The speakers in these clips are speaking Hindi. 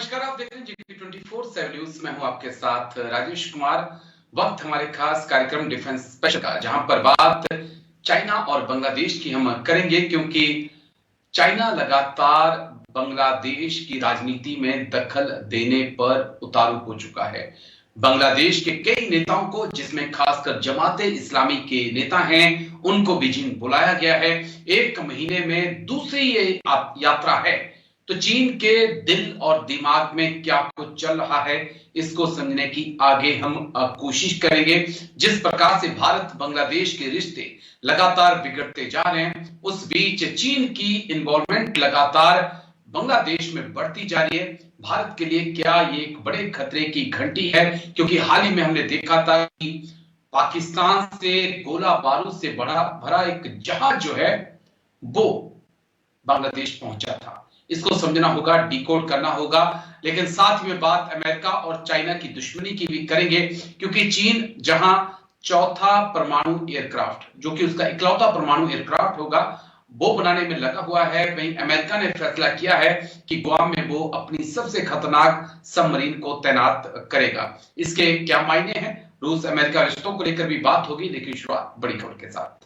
नमस्कार, आप देख रहे हैं जीटी 24/7 न्यूज। मैं हूं आपके साथ राजेश कुमार। वक्त हमारे खास कार्यक्रम डिफेंस स्पेशल का, जहां पर बात चाइना और बांग्लादेश की हम करेंगे, क्योंकि चाइना लगातार बांग्लादेश की राजनीति में दखल देने पर उतारू हो चुका है। बांग्लादेश के कई नेताओं को, जिसमें खासकर जमाते इस्लामी के नेता हैं, उनको बीजिंग बुलाया गया है। एक महीने में दूसरी ये यात्रा है। तो चीन के दिल और दिमाग में क्या कुछ चल रहा है, इसको समझने की आगे हम कोशिश करेंगे। जिस प्रकार से भारत बांग्लादेश के रिश्ते लगातार बिगड़ते जा रहे हैं, उस बीच चीन की इन्वॉल्वमेंट लगातार बांग्लादेश में बढ़ती जा रही है। भारत के लिए क्या ये एक बड़े खतरे की घंटी है? क्योंकि हाल ही में हमने देखा था कि पाकिस्तान से गोला बारूद से भरा एक जहाज जो है वो बांग्लादेश पहुंचा था। इसको समझना होगा, डिकोड करना होगा। लेकिन साथ में बात अमेरिका और चाइना की दुश्मनी की भी करेंगे, क्योंकि चीन जहां चौथा परमाणु एयरक्राफ्ट, जो कि उसका इकलौता परमाणु एयरक्राफ्ट होगा, वो बनाने में लगा हुआ है। वहीं अमेरिका ने फैसला किया है कि गुआम में वो अपनी सबसे खतरनाक सबमरीन को तैनात करेगा। इसके क्या मायने हैं? रूस अमेरिका रिश्तों को लेकर भी बात होगी। लेकिन शुरुआत बड़ी खबर के साथ।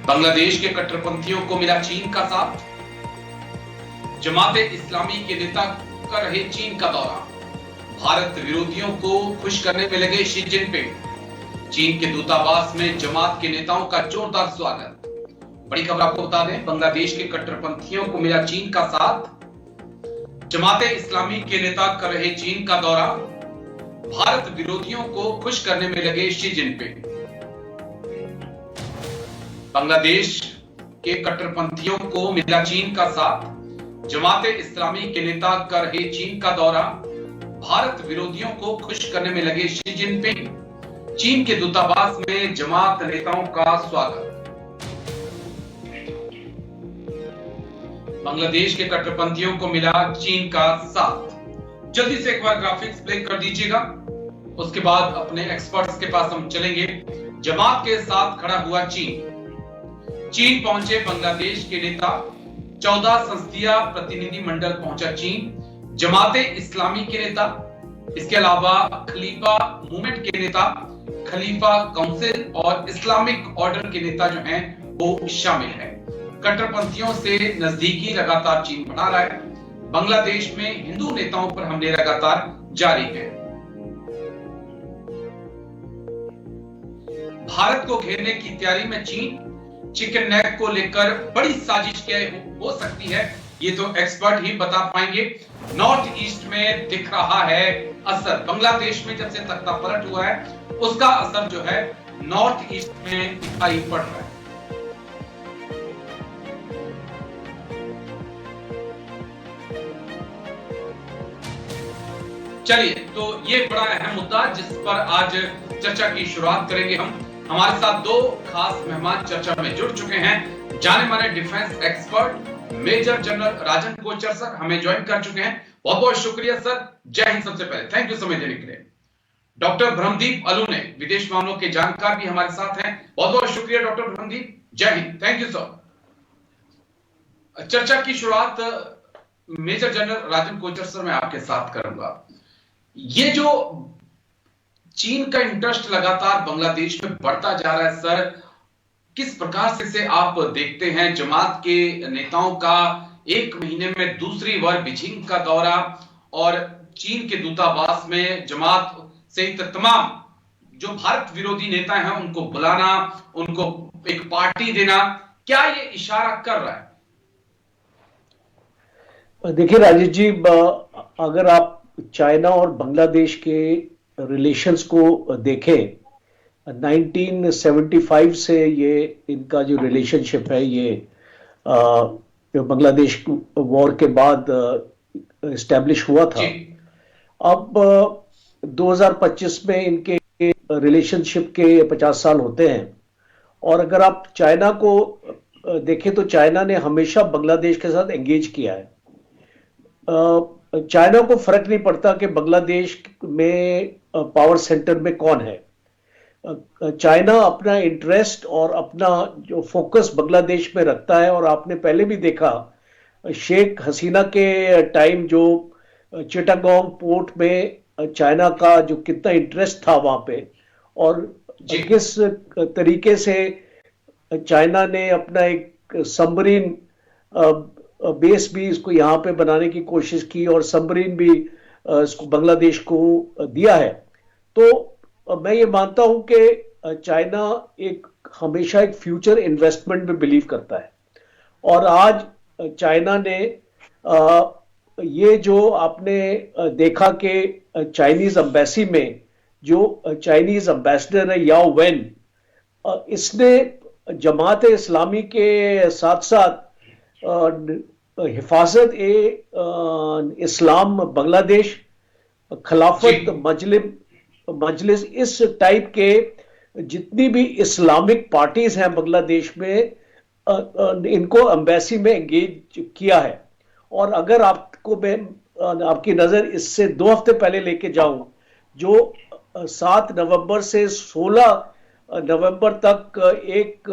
बांग्लादेश के कट्टरपंथियों को मिला चीन का साथ। जमाते इस्लामी के नेता कर रहे चीन का दौरा। भारत विरोधियों को खुश करने में लगे शी जिनपिंग। चीन के दूतावास में जमात के नेताओं का जोरदार स्वागत। बड़ी खबर आपको बता दें, बांग्लादेश के कट्टरपंथियों को मिला चीन का साथ। जमाते इस्लामी के नेता कर रहे चीन का दौरा। भारत विरोधियों को खुश करने में लगे शी जिनपिंग। बांग्लादेश के कट्टरपंथियों को मिला चीन का साथ। जमाते इस्लामी के नेता कर रहे चीन का दौरा। भारत विरोधियों को खुश करने में लगे शी जिनपिंग। चीन के दूतावास में जमात नेताओं का स्वागत। बांग्लादेश के कट्टरपंथियों को मिला चीन का साथ। जल्दी से एक बार ग्राफिक्स प्ले कर दीजिएगा, उसके बाद अपने एक्सपर्ट्स के पास हम चलेंगे। जमात के साथ खड़ा हुआ चीन पहुंचे बांग्लादेश के नेता। 14 संसदीय प्रतिनिधि मंडल पहुंचा चीन। जमाते इस्लामी के नेता, इसके अलावा खलीफा मूवमेंट के नेता, खलीफा काउंसिल और इस्लामिक ऑर्डर के नेता जो हैं वो शामिल हैं। कट्टरपंथियों से नजदीकी लगातार चीन बढ़ा रहा है। बांग्लादेश में हिंदू नेताओं पर हमले लगातार जारी हैं। भारत को घेरने की तैयारी में चीन। चिकन नेक को लेकर बड़ी साजिश क्या हो सकती है, ये तो एक्सपर्ट ही बता पाएंगे। नॉर्थ ईस्ट में दिख रहा है असर। बांग्लादेश में जब से तख्ता पलट हुआ है, उसका असर जो है नॉर्थ ईस्ट में दिखाई पड़ रहा है। चलिए, तो ये बड़ा अहम मुद्दा जिस पर आज चर्चा की शुरुआत करेंगे हम। हमारे साथ दो खास मेहमान चर्चा में जुड़ चुके हैं। जाने माने डिफेंस एक्सपर्ट मेजर जनरल राजन कोचर सर हमें ज्वाइन कर चुके हैं। बहुत बहुत शुक्रिया सर। जय हिंद। सबसे पहले थैंक यू समय देने के लिए। डॉक्टर ब्रह्मदीप अलूने, विदेश मामलों के जानकार, भी हमारे साथ हैं। बहुत बहुत शुक्रिया डॉक्टर ब्रह्मदीप। जय हिंद। Thank you sir. चर्चा की शुरुआत मेजर जनरल राजन कोचर सर मैं आपके साथ करूंगा। ये जो चीन का इंटरेस्ट लगातार बांग्लादेश में बढ़ता जा रहा है सर, किस प्रकार से आप देखते हैं? जमात के नेताओं का एक महीने में दूसरी बार बीजिंग का दौरा और चीन के दूतावास में जमात सहित तमाम जो भारत विरोधी नेता हैं उनको बुलाना, उनको एक पार्टी देना, क्या ये इशारा कर रहा है? देखिए राजेश जी, अगर आप चाइना और बांग्लादेश के रिलेशंस को देखें, 1975 से ये इनका जो रिलेशनशिप है ये बांग्लादेश वॉर के बाद एस्टेब्लिश हुआ था। अब 2025 में इनके रिलेशनशिप के 50 साल होते हैं। और अगर आप चाइना को देखें तो चाइना ने हमेशा बांग्लादेश के साथ एंगेज किया है। चाइना को फर्क नहीं पड़ता कि बांग्लादेश में पावर सेंटर में कौन है। चाइना अपना इंटरेस्ट और अपना जो फोकस बांग्लादेश में रखता है, और आपने पहले भी देखा शेख हसीना के टाइम जो चिटागोंग पोर्ट में चाइना का जो कितना इंटरेस्ट था वहां पे, और किस तरीके से चाइना ने अपना एक सबमरीन बेस भी इसको यहाँ पे बनाने की कोशिश की, और सबमरीन भी इसको बांग्लादेश को दिया है। तो मैं ये मानता हूं कि चाइना एक हमेशा एक फ्यूचर इन्वेस्टमेंट में बिलीव करता है, और आज चाइना ने ये जो आपने देखा कि चाइनीज एम्बेसी में जो चाइनीज एम्बेसडर है याओ वेन, इसने जमात इस्लामी के साथ साथ हिफाजत ए इस्लाम बांग्लादेश, खिलाफत मजलिस, इस टाइप के जितनी भी इस्लामिक पार्टीज हैं बांग्लादेश में, इनको एम्बेसी में एंगेज किया है। और अगर आपको मैं आपकी नजर इससे 2 हफ्ते पहले लेके जाऊं, जो 7 नवंबर से 16 नवंबर तक एक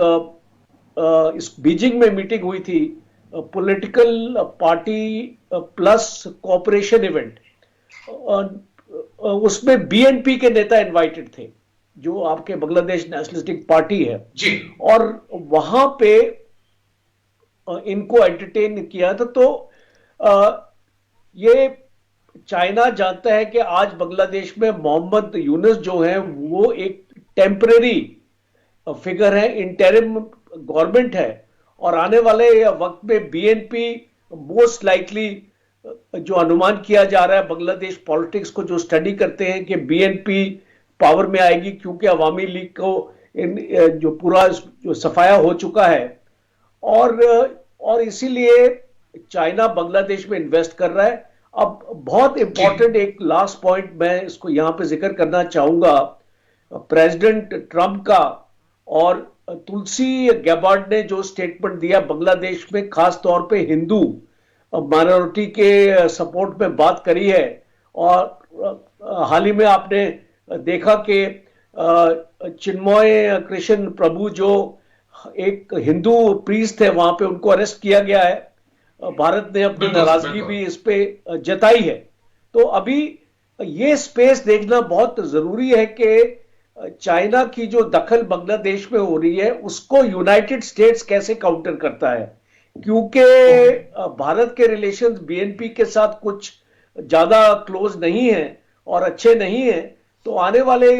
इस बीजिंग में मीटिंग हुई थी, political party plus cooperation event, उसमें बीएनपी के नेता इनवाइटेड थे, जो आपके बांग्लादेश नेशनलिस्टिक पार्टी है जी, और वहां पे इनको एंटरटेन किया था। तो ये चाइना जानता है कि आज बांग्लादेश में मोहम्मद यूनुस जो है वो एक टेम्परेरी फिगर है, इंटरिम गवर्नमेंट है, और आने वाले वक्त में बीएनपी मोस्ट लाइकली, जो अनुमान किया जा रहा है बांग्लादेश पॉलिटिक्स को जो स्टडी करते हैं, कि बीएनपी पावर में आएगी, क्योंकि अवामी लीग को जो पूरा जो सफाया हो चुका है, और इसीलिए चाइना बांग्लादेश में इन्वेस्ट कर रहा है। अब बहुत इंपॉर्टेंट एक लास्ट पॉइंट मैं इसको यहां पे जिक्र करना चाहूंगा, प्रेसिडेंट ट्रंप का और तुलसी गैबार्ड ने जो स्टेटमेंट दिया बांग्लादेश में, खास तौर पे हिंदू माइनॉरिटी के सपोर्ट में बात करी है। और हाल ही में आपने देखा कि चिन्मय कृष्ण प्रभु जो एक हिंदू प्रीस्ट थे वहां पे, उनको अरेस्ट किया गया है। भारत ने अपनी नाराजगी भी इस पे जताई है। तो अभी ये स्पेस देखना बहुत जरूरी है कि चाइना की जो दखल बांग्लादेश में हो रही है उसको यूनाइटेड स्टेट्स कैसे काउंटर करता है, क्योंकि भारत के रिलेशंस बीएनपी के साथ कुछ ज्यादा क्लोज नहीं है और अच्छे नहीं है। तो आने वाले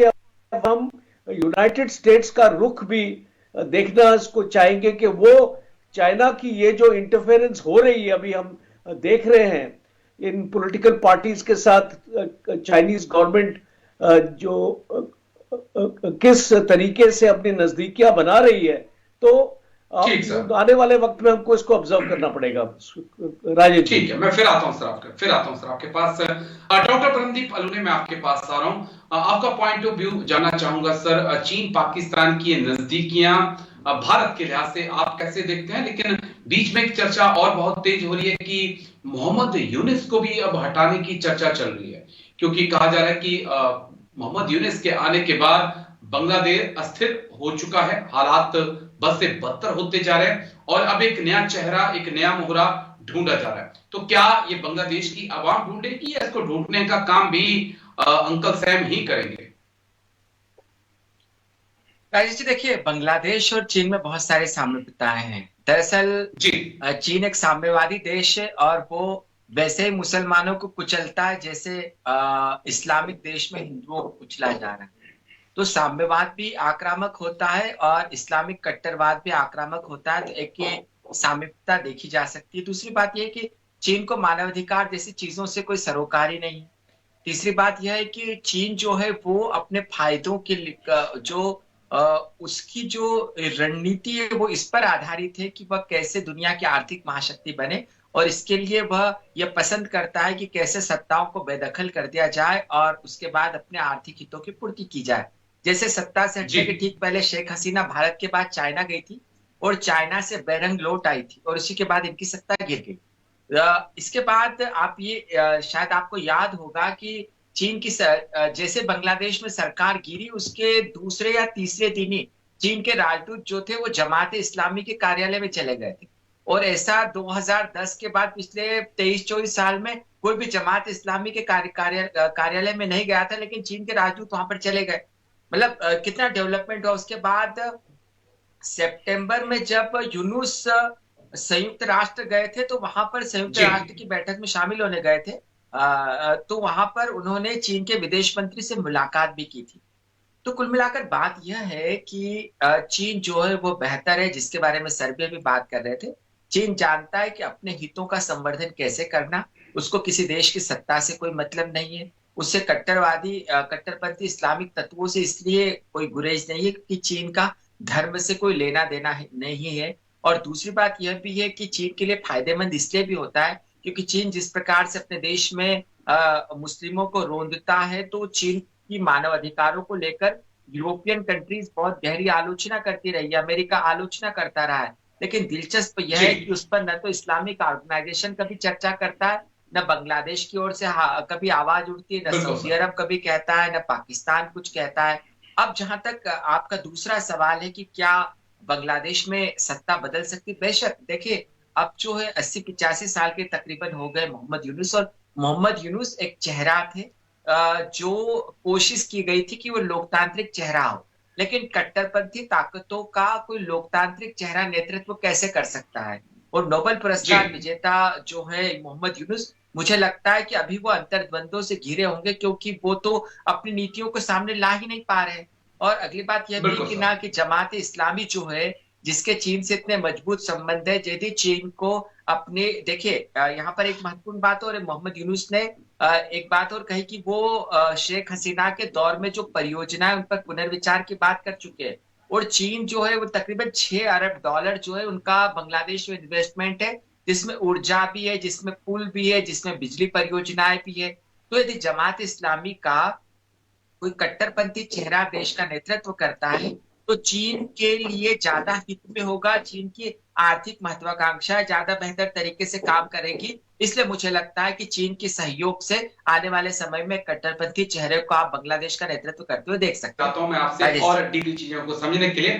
हम यूनाइटेड स्टेट्स का रुख भी देखना इसको चाहेंगे कि वो चाइना की ये जो इंटरफेरेंस हो रही है, अभी हम देख रहे हैं इन पॉलिटिकल पार्टीज के साथ, चाइनीज गवर्नमेंट जो किस तरीके से अपनी नजदीकियां बना रही है, तो आने वाले वक्त में हमको इसको ऑब्जर्व करना पड़ेगा। राजेश, ठीक है, मैं फिर आता हूं सर आपके पास। डॉक्टर परमदीप अलूने, मैं आपके पास आ रहा हूं, आपका पॉइंट ऑफ व्यू जानना चाहूंगा सर। चीन पाकिस्तान की नजदीकियां भारत के लिहाज से आप कैसे देखते हैं? लेकिन बीच में एक चर्चा और बहुत तेज हो रही है कि मोहम्मद यूनुस को भी अब हटाने की चर्चा चल रही है, क्योंकि कहा जा रहा है कि मोहम्मद यूनुस के आने के बाद बांग्लादेश अस्थिर हो चुका है, हालात बद से बदतर होते जा रहे हैं, और अब एक नया चेहरा, एक नया मोहरा ढूंढा जा रहा है। तो क्या ये बांग्लादेश की आवाम ढूंढेगी या इसको ढूंढने का काम भी अंकल सैम ही करेंगे? राजेश जी, देखिए, बांग्लादेश और चीन में बहुत सारे साम्यताएं हैं। दरअसल चीन एक साम्यवादी देश है, और वो वैसे ही मुसलमानों को कुचलता है जैसे इस्लामिक देश में हिंदुओं को कुचला जा रहा है। तो साम्यवाद भी आक्रामक होता है और इस्लामिक कट्टरवाद भी आक्रामक होता है। तो एक ये साम्यता देखी जा सकती है। दूसरी बात यह है कि चीन को मानवाधिकार जैसी चीजों से कोई सरोकारी नहीं। तीसरी बात यह है कि चीन जो है वो अपने फायदों के जो उसकी जो रणनीति है वो इस पर आधारित है कि वह कैसे दुनिया की आर्थिक महाशक्ति बने, और इसके लिए वह यह पसंद करता है कि कैसे सत्ताओं को बेदखल कर दिया जाए और उसके बाद अपने आर्थिक हितों की पूर्ति की जाए। जैसे सत्ता से हटने के ठीक पहले शेख हसीना भारत के बाद चाइना गई थी और चाइना से बेरंग लौट आई थी, और उसी के बाद इनकी सत्ता गिर गई। इसके बाद आप ये शायद आपको याद होगा कि चीन की जैसे बांग्लादेश में सरकार गिरी, उसके दूसरे या तीसरे दिन ही चीन के राजदूत जो थे वो जमात इस्लामी के कार्यालय में चले गए थे। और ऐसा 2010 के बाद पिछले 23-24 साल में कोई भी जमात इस्लामी के कार्यालय में नहीं गया था, लेकिन चीन के राजदूत वहां पर चले गए। मतलब कितना डेवलपमेंट हुआ। उसके बाद सितंबर में जब यूनुस संयुक्त राष्ट्र गए थे, तो वहां पर संयुक्त राष्ट्र की बैठक में शामिल होने गए थे। तो वहां पर उन्होंने चीन के विदेश मंत्री से मुलाकात भी की थी। तो कुल मिलाकर बात यह है कि चीन जो है वो बेहतर है, जिसके बारे में सर्वे भी बात कर रहे थे। चीन जानता है कि अपने हितों का संवर्धन कैसे करना, उसको किसी देश की सत्ता से कोई मतलब नहीं है, उससे कट्टरपंथी इस्लामिक तत्वों से इसलिए कोई गुरेज नहीं है कि चीन का धर्म से कोई लेना देना नहीं है। और दूसरी बात यह भी है कि चीन के लिए फायदेमंद इसलिए भी होता है क्योंकि चीन जिस प्रकार से अपने देश में मुस्लिमों को रोंदता है, तो चीन की मानव अधिकारों को लेकर यूरोपियन कंट्रीज बहुत गहरी आलोचना करती रही है, अमेरिका आलोचना करता रहा है। लेकिन दिलचस्प यह है कि उस पर न तो इस्लामिक ऑर्गेनाइजेशन कभी चर्चा करता है, न बांग्लादेश की ओर से कभी आवाज उठती है, न सऊदी अरब कभी कहता है, न पाकिस्तान कुछ कहता है। अब जहां तक आपका दूसरा सवाल है कि क्या बांग्लादेश में सत्ता बदल सकती, बेशक देखिए अब जो है 80-85 साल के तकरीबन हो गए मोहम्मद यूनुस, और मोहम्मद यूनुस एक चेहरा थे जो कोशिश की गई थी कि वो लोकतांत्रिक चेहरा हो, लेकिन कट्टरपंथी ताकतों का कोई लोकतांत्रिक चेहरा नेतृत्व कैसे कर सकता है। और नोबेल पुरस्कार विजेता जो है मोहम्मद यूनुस, मुझे लगता है कि अभी वो अंतर्द्वंदों से घिरे होंगे, क्योंकि वो तो अपनी नीतियों को सामने ला ही नहीं पा रहे। और अगली बात यह भी कि ना कि जमात इस्लामी जो है, जिसके चीन से इतने मजबूत संबंध है, यदि चीन को अपने देखिए यहाँ पर एक महत्वपूर्ण बात और मोहम्मद यूनुस ने एक बात और कही कि वो शेख हसीना के दौर में जो परियोजना है उन पर पुनर्विचार की बात कर चुके हैं। और चीन जो है वो तकरीबन $6 अरब जो है उनका बांग्लादेश में इन्वेस्टमेंट है, जिसमें ऊर्जा भी है, जिसमें पुल भी है, जिसमें बिजली परियोजनाएं भी है। तो यदि जमात इस्लामी का कोई कट्टरपंथी चेहरा देश का नेतृत्व करता है, तो चीन के लिए ज्यादा हित में होगा, चीन की आर्थिक महत्वाकांक्षा ज्यादा बेहतर तरीके से काम करेगी। इसलिए मुझे लगता है कि चीन के सहयोग से आने वाले समय में कट्टरपंथी चेहरे को आप बांग्लादेश का नेतृत्व करते हुए देख सकते हैं। मैं आपसे और डीपली चीजों को समझने के लिए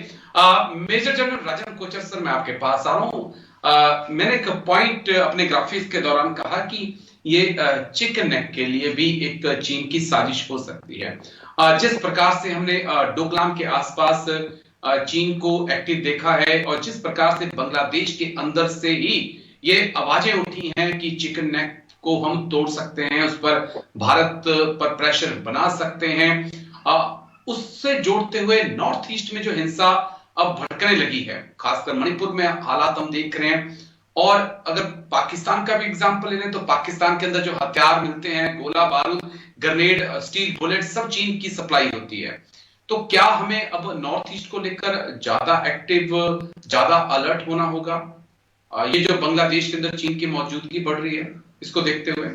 मेजर जनरल राजन कोचर सर, मैं आपके पास आ रहा हूं। मैंने एक पॉइंट अपने ग्राफिक्स के दौरान कहा कि ये चिकन नेक के लिए भी एक चीन की साजिश हो सकती है। जिस प्रकार से हमने डोकलाम के आसपास चीन को एक्टिव देखा है, और जिस प्रकार से बांग्लादेश के अंदर से ही ये आवाजें उठी हैं कि चिकन नेक को हम तोड़ सकते हैं, उस पर भारत पर प्रेशर बना सकते हैं, उससे जोड़ते हुए नॉर्थ ईस्ट में जो हिंसा अब भड़कने लगी है, खासकर मणिपुर में हालात हम देख रहे हैं। और अगर पाकिस्तान का भी एग्जांपल लें तो पाकिस्तान के अंदर जो हथियार मिलते हैं, गोला बारूद, ग्रेनेड, स्टील बुलेट, सब चीन की सप्लाई होती है। तो क्या हमें अब नॉर्थ ईस्ट को लेकर ज्यादा एक्टिव, ज्यादा अलर्ट होना होगा, ये जो बांग्लादेश के अंदर चीन की मौजूदगी बढ़ रही है, इसको देखते हुए?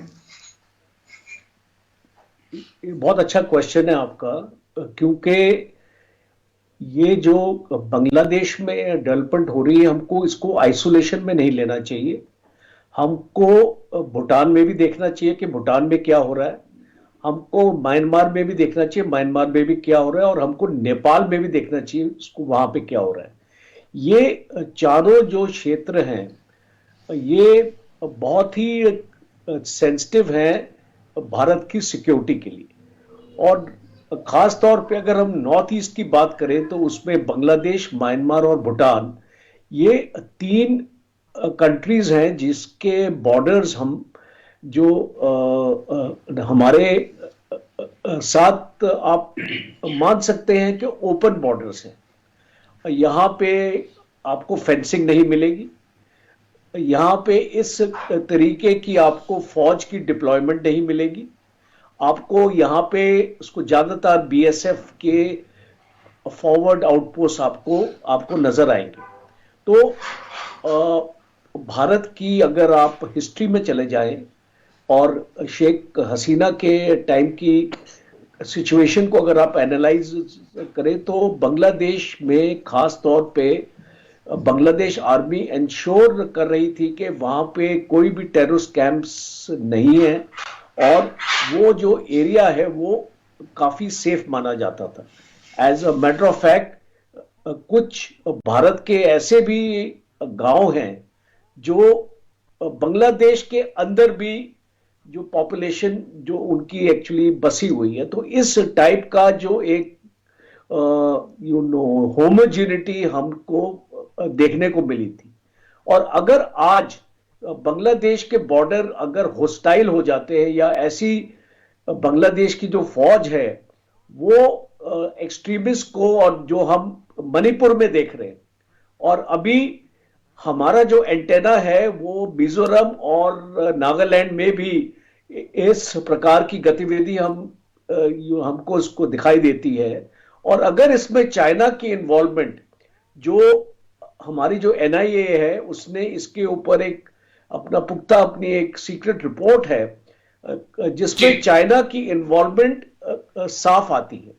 बहुत अच्छा क्वेश्चन है आपका, क्योंकि ये जो बांग्लादेश में डेवलपमेंट हो रही है, हमको इसको आइसोलेशन में नहीं लेना चाहिए। हमको भूटान में भी देखना चाहिए कि भूटान में क्या हो रहा है, हमको म्यांमार में भी देखना चाहिए म्यांमार में भी क्या हो रहा है, और हमको नेपाल में भी देखना चाहिए उसको वहां पे क्या हो रहा है। ये चारों जो क्षेत्र हैं ये बहुत ही सेंसिटिव हैं भारत की सिक्योरिटी के लिए। और खास तौर पे अगर हम नॉर्थ ईस्ट की बात करें तो उसमें बांग्लादेश, म्यांमार और भूटान, ये 3 कंट्रीज हैं जिसके बॉर्डर्स हम जो हमारे साथ आप मान सकते हैं कि ओपन बॉर्डर्स हैं। यहाँ पे आपको फेंसिंग नहीं मिलेगी, यहाँ पे इस तरीके की आपको फौज की डिप्लॉयमेंट नहीं मिलेगी, आपको यहाँ पे उसको ज्यादातर बीएसएफ के फॉरवर्ड आउटपोस्ट आपको नजर आएंगे। तो भारत की अगर आप हिस्ट्री में चले जाएं और शेख हसीना के टाइम की सिचुएशन को अगर आप एनालाइज करें, तो बांग्लादेश में खास तौर पे बांग्लादेश आर्मी इंश्योर कर रही थी कि वहां पे कोई भी टेररिस्ट कैंप्स नहीं है, और वो जो एरिया है वो काफी सेफ माना जाता था। As a matter of fact कुछ भारत के ऐसे भी गांव हैं जो बांग्लादेश के अंदर भी जो पॉपुलेशन जो उनकी एक्चुअली बसी हुई है, तो इस टाइप का जो एक होमोजेनिटी हमको देखने को मिली थी। और अगर आज बांग्लादेश के बॉर्डर अगर होस्टाइल हो जाते हैं या ऐसी बांग्लादेश की जो फौज है वो एक्सट्रीमिस्ट को, और जो हम मणिपुर में देख रहे हैं, और अभी हमारा जो एंटेना है वो मिजोरम और नागालैंड में भी इस प्रकार की गतिविधि हमको इसको दिखाई देती है। और अगर इसमें चाइना की इन्वॉल्वमेंट, जो हमारी जो एनआईए है उसने इसके ऊपर एक अपनी एक सीक्रेट रिपोर्ट है जिसमें चाइना की इन्वॉल्वमेंट साफ आती है।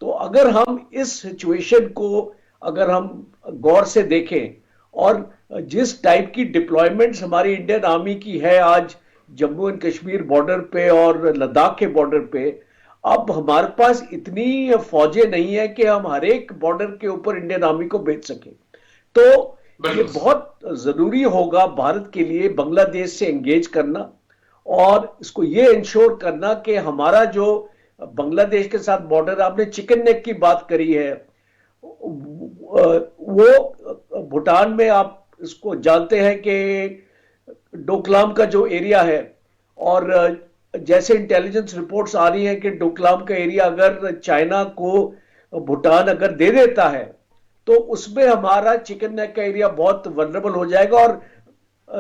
तो अगर हम इस सिचुएशन को अगर हम गौर से देखें, और जिस टाइप की डिप्लॉयमेंट्स हमारी इंडियन आर्मी की है आज जम्मू एंड कश्मीर बॉर्डर पे और लद्दाख के बॉर्डर पे, अब हमारे पास इतनी फौजें नहीं है कि हम हर एक बॉर्डर के ऊपर इंडियन आर्मी को भेज सके। तो ये बहुत जरूरी होगा भारत के लिए बांग्लादेश से एंगेज करना और इसको ये इंश्योर करना कि हमारा जो बांग्लादेश के साथ बॉर्डर, आपने चिकन नेक की बात करी है, वो भूटान में आप इसको जानते हैं कि डोकलाम का जो एरिया है, और जैसे इंटेलिजेंस रिपोर्ट्स आ रही हैं कि डोकलाम का एरिया अगर चाइना को भूटान अगर दे देता है तो उसमें हमारा चिकन नेक का एरिया बहुत वल्नरेबल हो जाएगा। और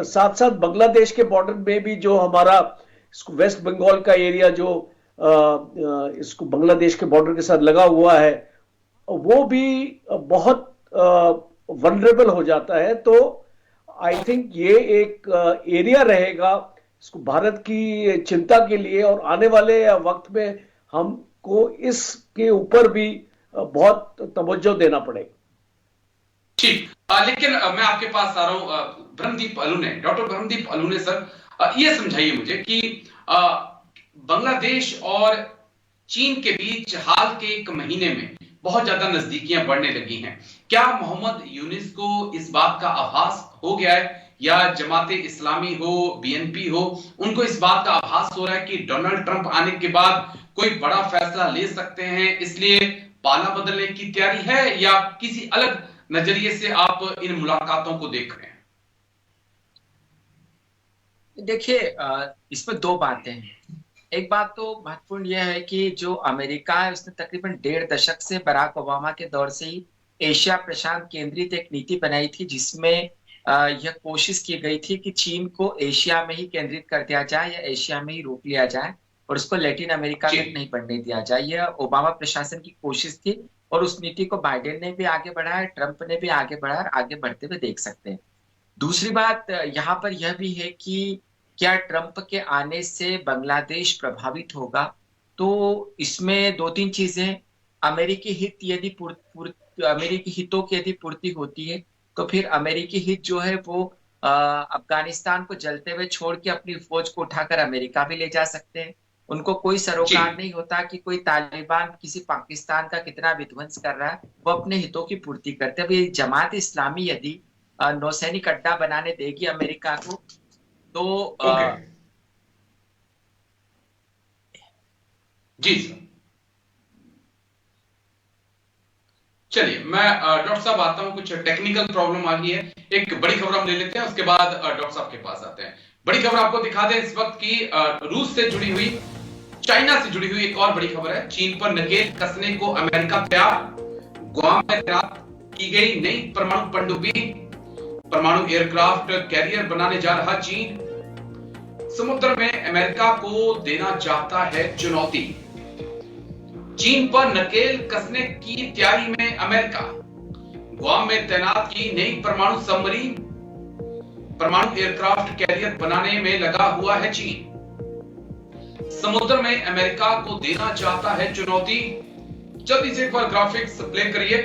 साथ साथ बांग्लादेश के बॉर्डर में भी जो हमारा इसको वेस्ट बंगाल का एरिया जो इसको बांग्लादेश के बॉर्डर के साथ लगा हुआ है वो भी बहुत वल्नरेबल हो जाता है। तो आई थिंक ये एक एरिया रहेगा इसको भारत की चिंता के लिए, और आने वाले वक्त में हमको इसके ऊपर भी बहुत तवज्जो देना पड़ेगा। ठीक, लेकिन मैं आपके पास आ रहा हूं ब्रह्मदीप अलूने, डॉक्टर ब्रह्मदीप अलूने सर, ये समझाइए मुझे कि बांग्लादेश और चीन के बीच हाल के एक महीने में बहुत ज्यादा नजदीकियां बढ़ने लगी हैं। क्या मोहम्मद यूनिस को इस बात का आभास हो गया है, या जमाते इस्लामी हो, बीएनपी हो, उनको इस बात का आभास हो रहा है कि डोनाल्ड ट्रंप आने के बाद कोई बड़ा फैसला ले सकते हैं, इसलिए पाला बदलने की तैयारी है, या किसी अलग नजरिए से आप इन मुलाकातों को देख रहे हैं? देखिए, इसमें दो बातें हैं। एक बात तो महत्वपूर्ण यह है कि जो अमेरिका है उसने तकरीबन 1.5 दशक से बराक ओबामा के दौर से ही एशिया प्रशांत केंद्रित एक नीति बनाई थी, जिसमें यह कोशिश की गई थी कि चीन को एशिया में ही केंद्रित कर दिया जाए या एशिया में ही रोक लिया जाए और उसको लैटिन अमेरिका तक नहीं बढ़ने दिया जाए। यह ओबामा प्रशासन की कोशिश थी और उस नीति को बाइडेन ने भी आगे बढ़ाया, ट्रंप ने भी आगे बढ़ाया और आगे बढ़ते हुए देख सकते हैं। दूसरी बात यहाँ पर यह भी है कि क्या ट्रंप के आने से बांग्लादेश प्रभावित होगा? तो इसमें दो तीन चीजें, अमेरिकी हितों की यदि पूर्ति होती है तो फिर अमेरिकी हित जो है वो अफगानिस्तान को जलते हुए छोड़ के अपनी फौज को उठाकर अमेरिका भी ले जा सकते हैं। उनको कोई सरोकार नहीं होता कि कोई तालिबान किसी पाकिस्तान का कितना विध्वंस कर रहा है, वो अपने हितों की पूर्ति करते हैं। अभी जमात इस्लामी यदि नौसैनिक अड्डा बनाने देगी अमेरिका को तो जी सर, चलिए मैं डॉक्टर साहब आता हूं, कुछ टेक्निकल प्रॉब्लम आ गई है, एक बड़ी खबर हम ले लेते हैं, उसके बाद डॉक्टर साहब के पास आते हैं। बड़ी खबर आपको दिखा दें इस वक्त की, रूस से जुड़ी हुई, चाइना से जुड़ी हुई एक और बड़ी खबर है। चीन पर नकेल कसने को अमेरिका तैयार, गुआम में तैनात की गई नई परमाणु पनडुब्बी, परमाणु एयरक्राफ्ट कैरियर बनाने जा रहा चीन, समुद्र में अमेरिका को देना चाहता है चुनौती। चीन पर नकेल कसने की तैयारी में अमेरिका, गुआम में तैनात की नई परमाणु सबमरीन, परमाणु एयरक्राफ्ट कैरियर बनाने में लगा हुआ है चीन, समुद्र में अमेरिका को देना चाहता है चुनौती। जल्दी से एक बार ग्राफिक्स प्ले करिए।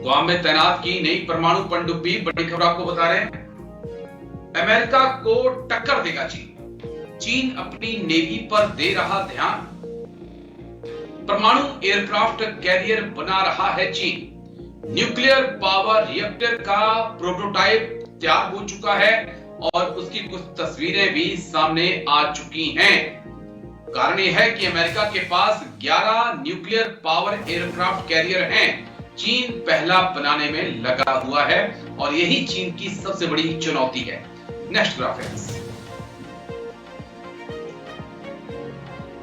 गुआम में तैनात की नई परमाणु पनडुब्बी, बड़ी खबर आपको बता रहे हैं, अमेरिका को टक्कर देगा चीन। चीन अपनी नेवी पर दे रहा ध्यान, परमाणु एयरक्राफ्ट कैरियर बना रहा है चीन। न्यूक्लियर पावर रिएक्टर का प्रोटोटाइप तैयार हो चुका है और उसकी कुछ तस्वीरें भी सामने आ चुकी हैं। कारण यह है कि अमेरिका के पास 11 न्यूक्लियर पावर एयरक्राफ्ट कैरियर हैं। चीन पहला बनाने में लगा हुआ है और यही चीन की सबसे बड़ी चुनौती है। Next graphics.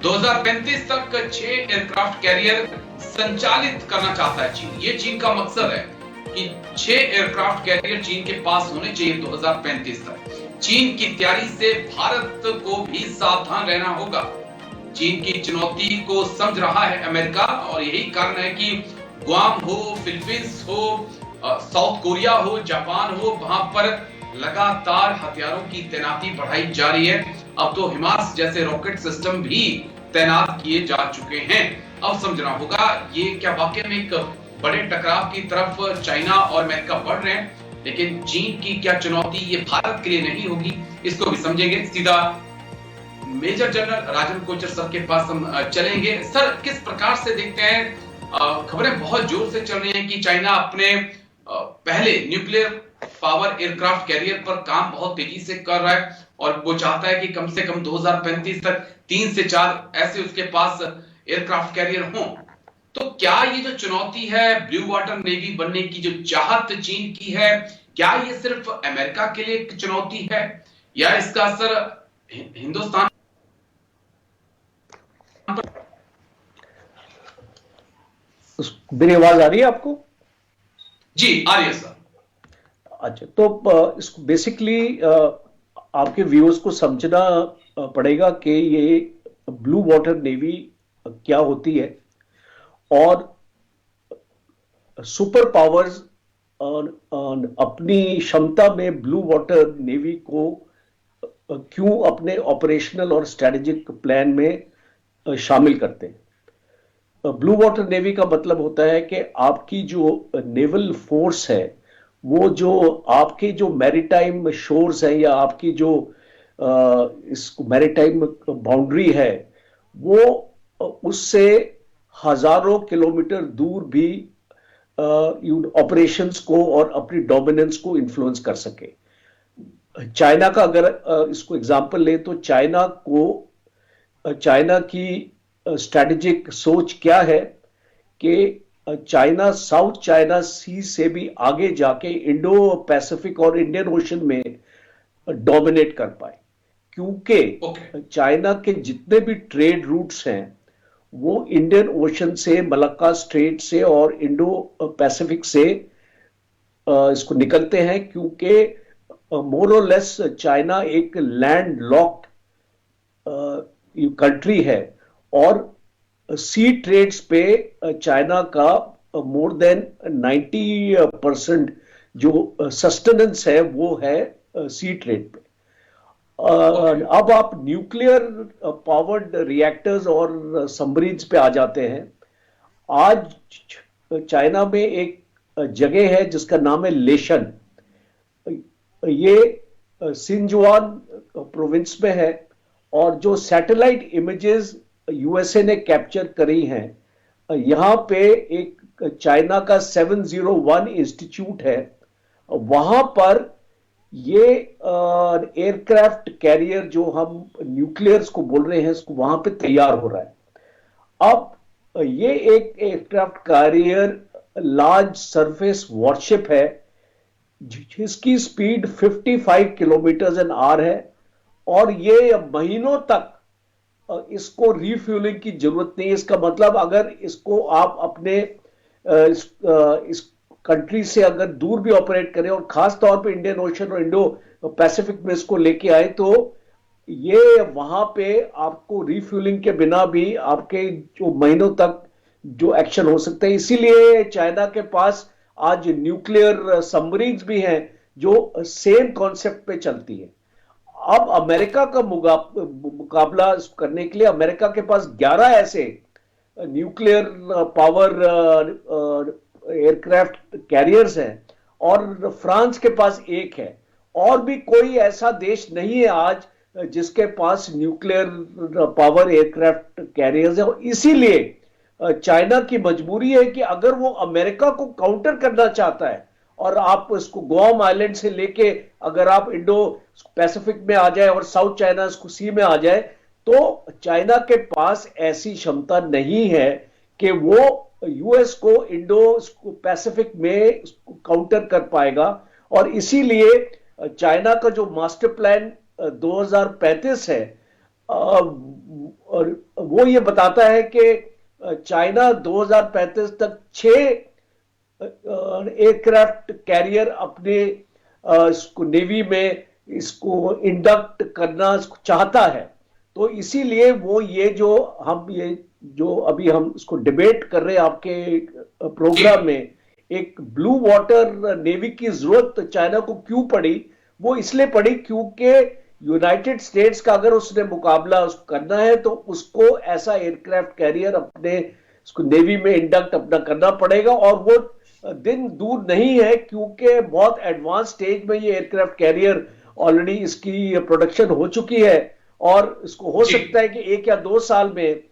2035 तक 6 एयरक्राफ्ट कैरियर संचालित करना चाहता है चीन। ये चीन का मकसद है कि 6 एयरक्राफ्ट कैरियर चीन के पास होने चाहिए 2035 तक। चीन की तैयारी से भारत को भी सावधान रहना होगा। चीन की चुनौती को समझ रहा है अमेरिका और यही कारण है कि गुआम हो, फिलीपींस हो, साउथ कोरिया हो, जापान हो, वहां पर लगातार हथियारों की तैनाती बढ़ाई जा रही है। अब तो हिमास जैसे रॉकेट सिस्टम भी तैनात किए जा चुके हैं। अब समझना होगा ये क्या वाकई में एक बड़े टकराव की तरफ चाइना और अमेरिका बढ़ रहे हैं। लेकिन चीन की क्या चुनौती ये भारत के लिए नहीं होगी, इसको भी समझेंगे। सीधा मेजर जनरल राजन कोचर सर के पास हम चलेंगे। सर, किस प्रकार से देखते हैं, खबरें बहुत जोर से चल रही हैं कि चाइना अपने पहले न्यूक्लियर पावर एयरक्राफ्ट कैरियर पर काम बहुत तेजी से कर रहा है और वो चाहता है कि कम से कम 2035 तक 3 से 4 ऐसे उसके पास एयरक्राफ्ट कैरियर हों। तो क्या ये जो चुनौती है ब्लू वाटर नेवी बनने की जो चाहत चीन की है, क्या ये सिर्फ अमेरिका के लिए एक चुनौती है या इसका असर हिंदुस्तान? मेरी आवाज आ रही है आपको? जी आ रही है सर। अच्छा, तो इसको बेसिकली आपके व्यूअर्स को समझना पड़ेगा कि ये ब्लू वाटर नेवी क्या होती है और सुपर पावर्स अपनी क्षमता में ब्लू वाटर नेवी को क्यों अपने ऑपरेशनल और स्ट्रेटेजिक प्लान में शामिल करते हैं। ब्लू वाटर नेवी का मतलब होता है कि आपकी जो नेवल फोर्स है वो जो आपके जो मैरीटाइम शोर्स है या आपकी जो इस मैरीटाइम बाउंड्री है वो उससे हजारों किलोमीटर दूर भी ऑपरेशंस को और अपनी डोमिनेंस को इन्फ्लुएंस कर सके। चाइना का अगर इसको एग्जांपल ले तो चाइना की स्ट्रेटेजिक सोच क्या है कि चाइना साउथ चाइना सी से भी आगे जाके इंडो पैसिफिक और इंडियन ओशन में डोमिनेट कर पाए, क्योंकि चाइना के जितने भी ट्रेड रूट्स हैं वो इंडियन ओशन से, मलक्का स्ट्रेट से और इंडो पैसिफिक से इसको निकलते हैं, क्योंकि मोर और लेस चाइना एक लैंड लॉक्ड कंट्री है और सी ट्रेड्स पे चाइना का मोर देन 90% जो सस्टेनेंस है वो है सी ट्रेड पे। अब आप न्यूक्लियर पावर्ड रिएक्टर्स और सबमरीन्स पे आ जाते हैं। आज चाइना में एक जगह है जिसका नाम है लेशन। ये सिंजुआन प्रोविंस में है और जो सैटेलाइट इमेजेस यूएसए ने कैप्चर करी हैं, यहां पे एक चाइना का 701 इंस्टीट्यूट है, वहां पर ये एयरक्राफ्ट कैरियर जो हम न्यूक्लियर्स को बोल रहे हैं इसको वहां पे तैयार हो रहा है। अब ये एक aircraft carrier large surface worship है जिसकी स्पीड 55 किलोमीटर एन आवर है और ये महीनों तक इसको रिफ्यूलिंग की जरूरत नहीं है। इसका मतलब अगर इसको आप अपने इस कंट्री से अगर दूर भी ऑपरेट करें और खास तौर पे इंडियन ओशन और इंडो पैसिफिक में इसको लेके आए तो ये वहां पे आपको रिफ्यूलिंग के बिना भी आपके जो महीनों तक जो एक्शन हो सकते हैं। इसीलिए चाइना के पास आज न्यूक्लियर सबमरीन्स भी हैं जो सेम कॉन्सेप्ट पे चलती है। अब अमेरिका का मुकाबला करने के लिए अमेरिका के पास 11 ऐसे न्यूक्लियर पावर एयरक्राफ्ट कैरियर्स हैं और फ्रांस के पास एक है और भी कोई ऐसा देश नहीं है आज जिसके पास न्यूक्लियर पावर एयरक्राफ्ट कैरियर्स है। और इसीलिए चाइना की मजबूरी है कि अगर वो अमेरिका को काउंटर करना चाहता है और आप इसको गुआम आइलैंड से लेके अगर आप इंडो पैसिफिक में आ जाए और साउथ चाइना सी में आ जाए, तो चाइना के पास ऐसी क्षमता नहीं है कि वो यूएस को इंडो पैसिफिक में काउंटर कर पाएगा। और इसीलिए चाइना का जो मास्टर प्लान 2035 है, और वो ये बताता है कि चाइना 2035 तक 6 एयरक्राफ्ट कैरियर अपने इसको नेवी में इसको इंडक्ट करना चाहता है। तो इसीलिए वो ये जो अभी हम इसको डिबेट कर रहे हैं आपके प्रोग्राम में, एक ब्लू वाटर नेवी की जरूरत चाइना को क्यों पड़ी, वो इसलिए पड़ी क्योंकि यूनाइटेड स्टेट्स का अगर उसने मुकाबला करना है तो उसको ऐसा एयरक्राफ्ट कैरियर अपने उसको नेवी में इंडक्ट अपना करना पड़ेगा। और वो दिन दूर नहीं है क्योंकि बहुत एडवांस स्टेज में ये एयरक्राफ्ट कैरियर ऑलरेडी इसकी प्रोडक्शन हो चुकी है और इसको हो सकता है कि 1 या 2 साल में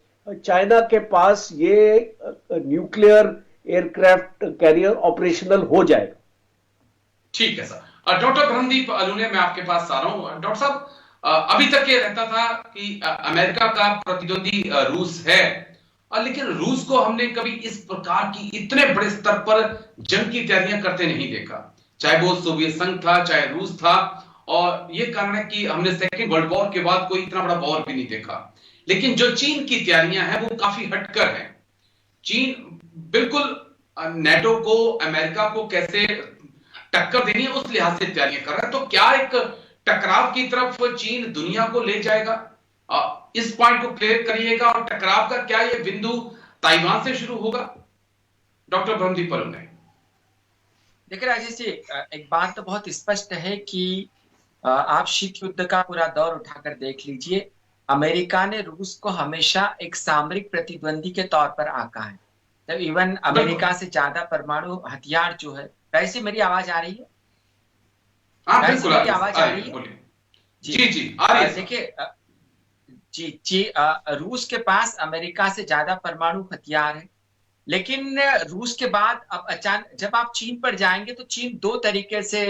चाइना के पास ये न्यूक्लियर एयरक्राफ्ट कैरियर ऑपरेशनल हो जाएगा। ठीक है सर। डॉक्टर ब्रह्मदीप अलूले, मैं आपके पास आ रहा हूं। डॉक्टर साहब, अभी तक ये रहता था कि अमेरिका का प्रतिद्वंदी रूस है, लेकिन रूस को हमने कभी इस प्रकार की इतने बड़े स्तर पर जंग की तैयारियां करते नहीं देखा, चाहे वो सोवियत संघ था चाहे रूस था। और ये कारण है कि हमने सेकेंड वर्ल्ड वॉर के बाद कोई इतना बड़ा वॉर भी नहीं देखा। लेकिन जो चीन की तैयारियां हैं वो काफी हटकर हैं। चीन बिल्कुल नेटो को, अमेरिका को कैसे टक्कर देनी है उस लिहाज से तैयारियां कर रहा है। तो क्या एक टकराव की तरफ चीन दुनिया को ले जाएगा? इस पॉइंट को क्लियर करिएगा। और टकराव का क्या ये बिंदु ताइवान से शुरू होगा? डॉक्टर ब्रह्मदीप अलूले। देखिए राजेश जी, एक बात तो बहुत स्पष्ट है कि आप शीत युद्ध का पूरा दौर उठाकर देख लीजिए, अमेरिका ने रूस को हमेशा एक सामरिक प्रतिद्वंदी के तौर पर आंका है। तो इवन अमेरिका से ज्यादा परमाणु हथियार जो है, वैसे मेरी आवाज आ रही है? बिल्कुल मेरी आवाज आ रही है? जी जी आ रही है। देखिए जी, रूस के पास अमेरिका से ज्यादा परमाणु हथियार है, लेकिन रूस के बाद अब अचानक जब आप चीन पर जाएंगे तो चीन 2 तरीके से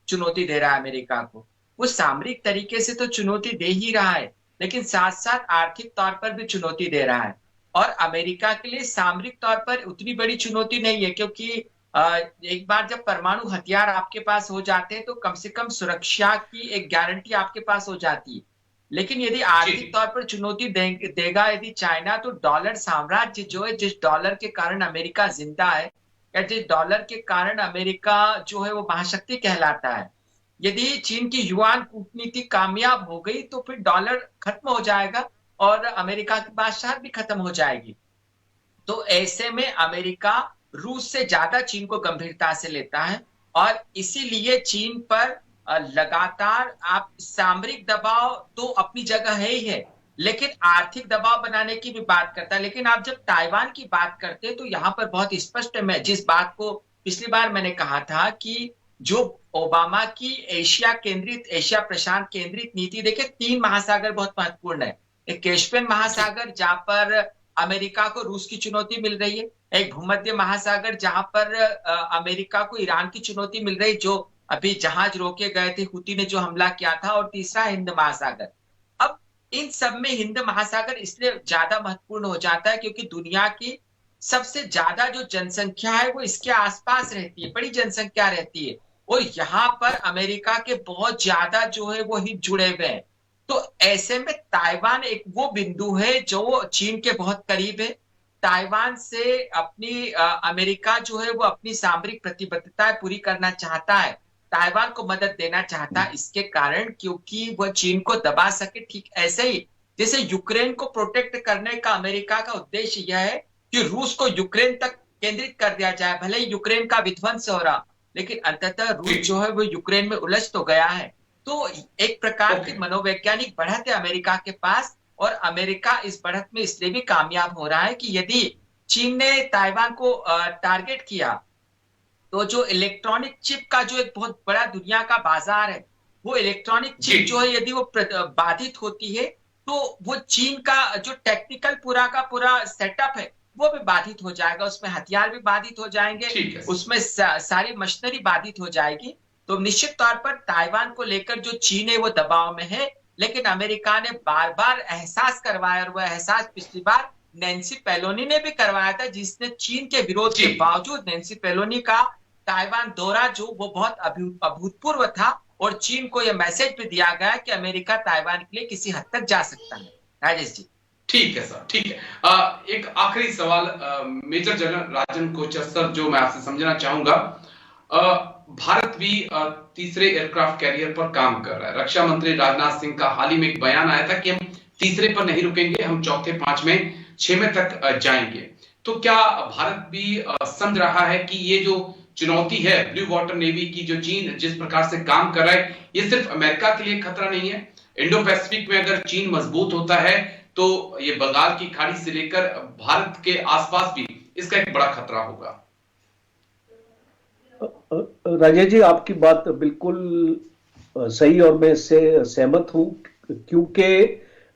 चुनौती दे रहा है अमेरिका को। वो सामरिक तरीके से तो चुनौती दे ही रहा है, लेकिन साथ साथ आर्थिक तौर पर भी चुनौती दे रहा है। और अमेरिका के लिए सामरिक तौर पर उतनी बड़ी चुनौती नहीं है, क्योंकि एक बार जब परमाणु हथियार आपके पास हो जाते हैं तो कम से कम सुरक्षा की एक गारंटी आपके पास हो जाती है। लेकिन यदि आर्थिक तौर पर चुनौती देगा यदि चाइना, तो डॉलर साम्राज्य जो है, जिस डॉलर के कारण अमेरिका जिंदा है या जिस डॉलर के कारण अमेरिका जो है वो महाशक्ति कहलाता है, यदि चीन की युआन कूटनीति कामयाब हो गई तो फिर डॉलर खत्म हो जाएगा और अमेरिका की बादशाहत भी खत्म हो जाएगी। तो ऐसे में अमेरिका रूस से ज्यादा चीन को गंभीरता से लेता है और इसीलिए चीन पर लगातार आप सामरिक दबाव तो अपनी जगह है ही है, लेकिन आर्थिक दबाव बनाने की भी बात करता है। लेकिन आप जब ताइवान की बात करते हैं तो यहाँ पर बहुत स्पष्ट है, मैं जिस बात को पिछली बार मैंने कहा था कि जो ओबामा की एशिया केंद्रित, एशिया प्रशांत केंद्रित नीति, देखिए 3 महासागर बहुत महत्वपूर्ण है। एक कैस्पियन महासागर जहां पर अमेरिका को रूस की चुनौती मिल रही है, एक भूमध्य महासागर जहां पर अमेरिका को ईरान की चुनौती मिल रही, जो अभी जहाज रोके गए थे हुती ने जो हमला किया था, और तीसरा हिंद महासागर। अब इन सब में हिंद महासागर इसलिए ज्यादा महत्वपूर्ण हो जाता है क्योंकि दुनिया की सबसे ज्यादा जो जनसंख्या है वो इसके आसपास रहती है, बड़ी जनसंख्या रहती है, और यहाँ पर अमेरिका के बहुत ज्यादा जो है वो हित जुड़े हुए हैं। तो ऐसे में ताइवान एक वो बिंदु है जो चीन के बहुत करीब है। ताइवान से अपनी अमेरिका जो है वो अपनी सामरिक प्रतिबद्धता पूरी करना चाहता है, ताइवान को मदद देना चाहता है, इसके कारण क्योंकि वह चीन को दबा सके। ठीक ऐसे ही जैसे यूक्रेन को प्रोटेक्ट करने का अमेरिका का उद्देश्य यह है कि रूस को यूक्रेन तक केंद्रित कर दिया जाए, भले ही यूक्रेन का विध्वंस हो रहा, लेकिन अंततः रूस जो है वो यूक्रेन में उलझ तो गया है। तो एक प्रकार की मनोवैज्ञानिक बढ़त है अमेरिका के पास, और अमेरिका इस बढ़त में इसलिए भी कामयाब हो रहा है कि यदि चीन ने ताइवान को टारगेट किया तो जो इलेक्ट्रॉनिक चिप का जो एक बहुत बड़ा दुनिया का बाजार है, वो इलेक्ट्रॉनिक चिप जो है यदि वो बाधित होती है तो वो चीन का जो टेक्निकल पूरा का पूरा सेटअप है वो भी बाधित हो जाएगा, उसमें हथियार भी बाधित हो जाएंगे, उसमें सारी मशीनरी बाधित हो जाएगी। तो निश्चित तौर पर ताइवान को लेकर जो चीन है वो दबाव में है, लेकिन अमेरिका ने बार बार एहसास करवाया, और वह एहसास पिछली बार नैन्सी पेलोनी ने भी करवाया था, जिसने चीन के विरोध के बावजूद नैन्सी पेलोनी का ताइवान दौरा जो वो बहुत अभूतपूर्व था, और चीन को यह मैसेज भी दिया गया कि अमेरिका ताइवान के लिए किसी हद तक जा सकता है। राजेश जी। ठीक है सर, ठीक है। एक आखिरी सवाल मेजर जनरल राजन कोचर सर, जो मैं आपसे समझना चाहूंगा, भारत भी तीसरे एयरक्राफ्ट कैरियर पर काम कर रहा है। रक्षा मंत्री राजनाथ सिंह का हाल ही में एक बयान आया था कि हम तीसरे पर नहीं रुकेंगे, हम चौथे, पांचवें, छठवें तक जाएंगे। तो क्या भारत भी समझ रहा है कि ये जो चुनौती है ब्लू वाटर नेवी की, जो चीन जिस प्रकार से काम कर रहा है, ये सिर्फ अमेरिका के लिए खतरा नहीं है? इंडो पैसिफिक में अगर चीन मजबूत होता है तो ये बंगाल की खाड़ी से लेकर भारत के आसपास भी इसका एक बड़ा खतरा होगा। राजेश जी, आपकी बात बिल्कुल सही और मैं इससे सहमत हूं, क्योंकि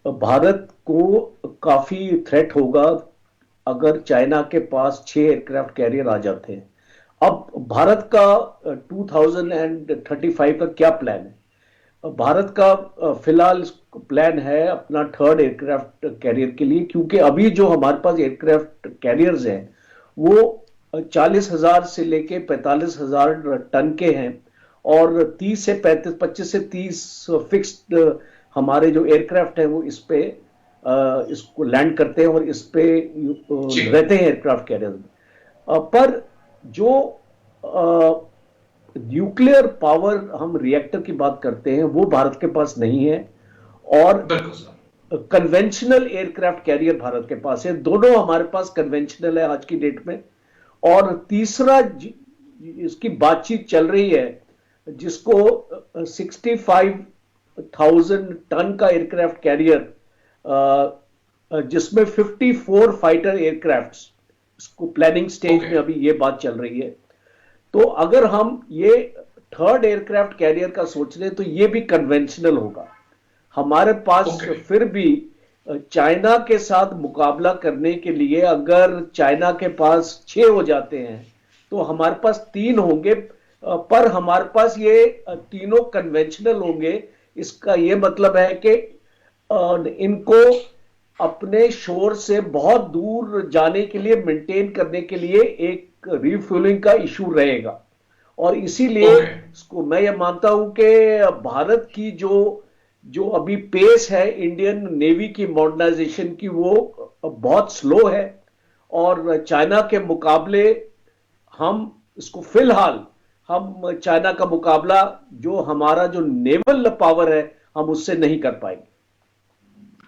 भारत को काफी थ्रेट होगा अगर चाइना के पास 6 एयरक्राफ्ट कैरियर आ जाते हैं। अब भारत का 2035 का क्या प्लान है? भारत का फिलहाल प्लान है अपना 3rd एयरक्राफ्ट कैरियर के लिए, क्योंकि अभी जो हमारे पास एयरक्राफ्ट कैरियर्स हैं वो 40,000 से लेके 45,000 टन के हैं, और 25 से 30 फिक्स्ड हमारे जो एयरक्राफ्ट हैं वो इस पे इसको लैंड करते हैं और इस पे रहते हैं एयरक्राफ्ट कैरियर में। पर जो न्यूक्लियर पावर हम रिएक्टर की बात करते हैं वो भारत के पास नहीं है, और कन्वेंशनल एयरक्राफ्ट कैरियर भारत के पास है। दोनों हमारे पास कन्वेंशनल है आज की डेट में। और तीसरा इसकी बातचीत चल रही है जिसको 65,000 टन का एयरक्राफ्ट कैरियर, जिसमें 54 फाइटर एयरक्राफ्ट्स, इसको प्लानिंग स्टेज में अभी ये बात चल रही है। तो अगर हम ये 3rd एयरक्राफ्ट कैरियर का सोच रहे तो ये भी कन्वेंशनल होगा हमारे पास। फिर भी चाइना के साथ मुकाबला करने के लिए अगर चाइना के पास 6 हो जाते हैं तो हमारे पास 3 होंगे, पर हमारे पास ये तीनों कन्वेंशनल होंगे। इसका ये मतलब है कि इनको अपने शोर से बहुत दूर जाने के लिए, मेंटेन करने के लिए एक रिफ्यूलिंग का इशू रहेगा, और इसीलिए इसको मैं ये मानता हूं कि भारत की जो अभी पेस है इंडियन नेवी की मॉडर्नाइजेशन की वो बहुत स्लो है, और चाइना के मुकाबले हम इसको फिलहाल हम चाइना का मुकाबला जो हमारा जो नेवल पावर है हम उससे नहीं कर पाएंगे।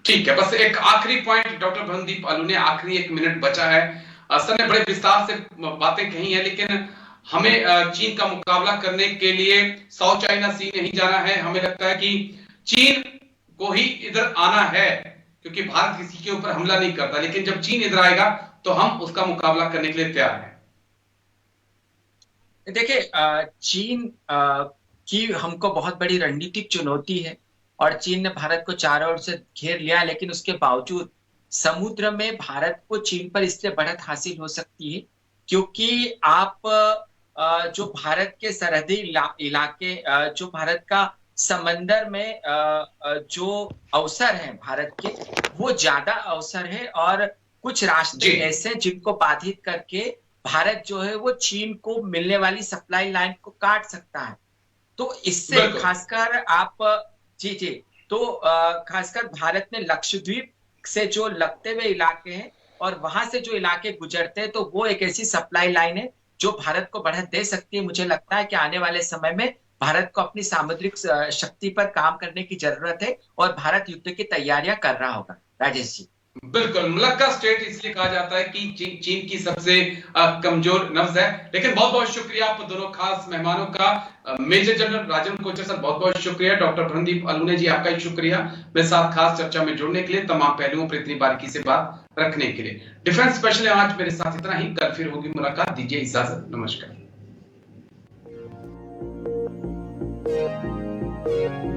ठीक है, बस एक आखिरी पॉइंट डॉक्टर भवनदीप अलू ने, आखिरी 1 मिनट बचा है। सर ने बड़े विस्तार से बातें कही हैं, लेकिन हमें चीन का मुकाबला करने के लिए साउथ चाइना सी नहीं जाना है। हमें लगता है कि चीन को ही इधर आना है, क्योंकि भारत किसी के ऊपर हमला नहीं करता, लेकिन जब चीन इधर आएगा तो हम उसका मुकाबला करने के लिए तैयार हैं। देखिए, चीन की हमको बहुत बड़ी रणनीतिक चुनौती है, और चीन ने भारत को चारों ओर से घेर लिया, लेकिन उसके बावजूद समुद्र में भारत को चीन पर इसलिए बढ़त हासिल हो सकती है क्योंकि आप जो भारत के सरहदी इलाके, जो भारत का समंदर में जो अवसर है भारत के, वो ज्यादा अवसर है, और कुछ रास्ते ऐसे जिनको बाधित करके भारत जो है वो चीन को मिलने वाली सप्लाई लाइन को काट सकता है। तो इससे खासकर आप तो खासकर भारत ने लक्षद्वीप से जो लगते हुए इलाके हैं और वहां से जो इलाके गुजरते हैं, तो वो एक ऐसी सप्लाई लाइन है जो भारत को बढ़त दे सकती है। मुझे लगता है कि आने वाले समय में भारत को अपनी सामुद्रिक शक्ति पर काम करने की जरूरत है, और भारत युद्ध की तैयारियां कर रहा होगा। राजेश जी। बिल्कुल, मलक्का स्टेट इसलिए कहा जाता है कि चीन की सबसे कमजोर नब्ज है। लेकिन बहुत बहुत शुक्रिया आप दोनों खास मेहमानों का। मेजर जनरल राजन कोचर सर बहुत बहुत शुक्रिया। डॉक्टर भवनदीप अलूने जी आपका ही शुक्रिया मेरे साथ खास चर्चा में जुड़ने के लिए, तमाम पहलुओं पर इतनी बारीकी से बात रखने के लिए। डिफेंस स्पेशल आज मेरे साथ इतना ही, कल फिर होगी मुलाकात। दीजिए इजाजत, नमस्कार। है।